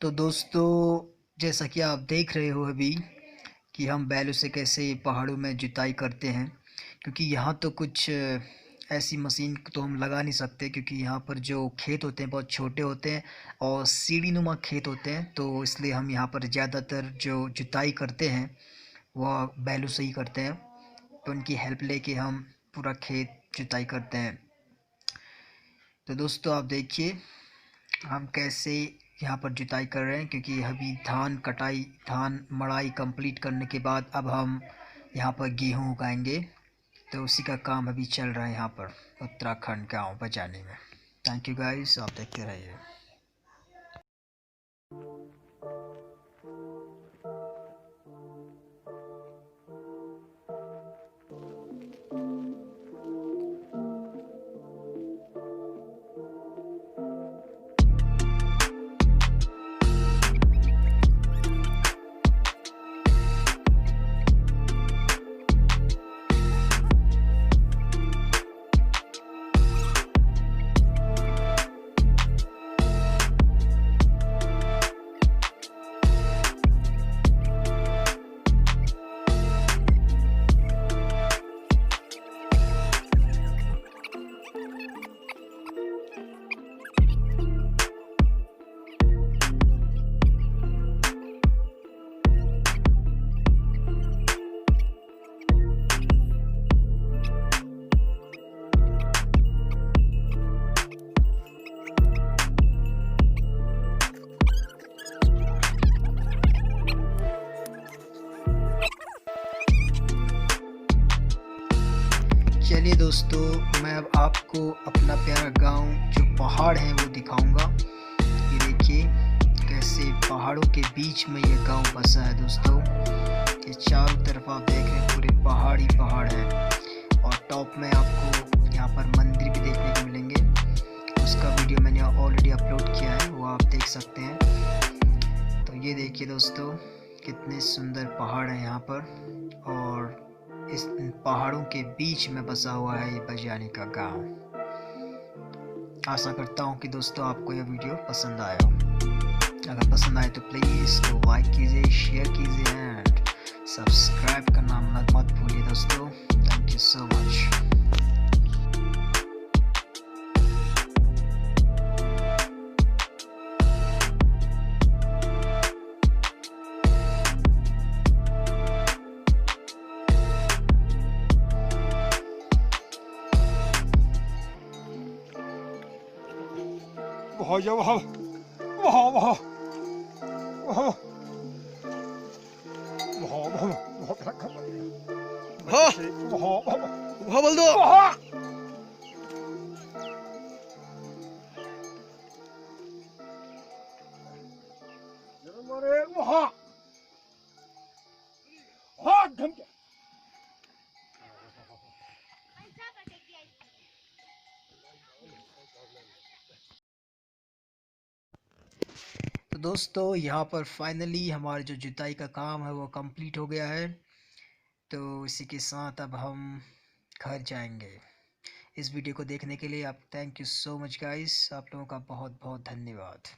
तो दोस्तों, जैसा कि आप देख रहे हो अभी कि हम बैलों से कैसे पहाड़ों में जुताई करते हैं। क्योंकि यहाँ तो कुछ ऐसी मशीन तो हम लगा नहीं सकते, क्योंकि यहाँ पर जो खेत होते हैं बहुत छोटे होते हैं और सीढ़ी नुमा खेत होते हैं। तो इसलिए हम यहाँ पर ज़्यादातर जो जुताई करते हैं वह बैलों से ही करते हैं। तो उनकी हेल्प लेके हम पूरा खेत जुताई करते हैं। तो दोस्तों, आप देखिए हम कैसे यहाँ पर जुताई कर रहे हैं, क्योंकि अभी धान मड़ाई कंप्लीट करने के बाद अब हम यहाँ पर गेहूँ उगाएंगे। तो उसी का काम अभी चल रहा है यहाँ पर उत्तराखंड गाँव बजाने में। थैंक यू गाइस, आप देखते रहिए। चलिए दोस्तों, मैं अब आपको अपना प्यारा गांव जो पहाड़ है वो दिखाऊंगा। ये देखिए कैसे पहाड़ों के बीच में ये गांव बसा है दोस्तों। ये चारों तरफ आप देख रहे हैं पूरे पहाड़ ही पहाड़ है। और टॉप में आपको यहाँ पर मंदिर भी देखने को मिलेंगे। उसका वीडियो मैंने ऑलरेडी अपलोड किया है, वो आप देख सकते हैं। तो ये देखिए दोस्तों, कितने सुंदर पहाड़ हैं यहाँ पर। और इस पहाड़ों के बीच में बसा हुआ है ये बजानी का गांव। आशा करता हूँ कि दोस्तों आपको यह वीडियो पसंद आया। अगर पसंद आए तो प्लीज़ तो लाइक कीजिए, शेयर कीजिए एंड सब्सक्राइब करना मत भूलिए दोस्तों। Thank you so much. वाह या वाह वाह वाह वाह वाह वाह हाँ, वाह हाँ बोल दो। वाह अरे वाह वाह धमके तो दोस्तों, यहाँ पर फाइनली हमारा जो जुताई का काम है वो कंप्लीट हो गया है। तो इसी के साथ अब हम घर जाएंगे। इस वीडियो को देखने के लिए आप thank you so much guys. आप लोगों का बहुत बहुत धन्यवाद।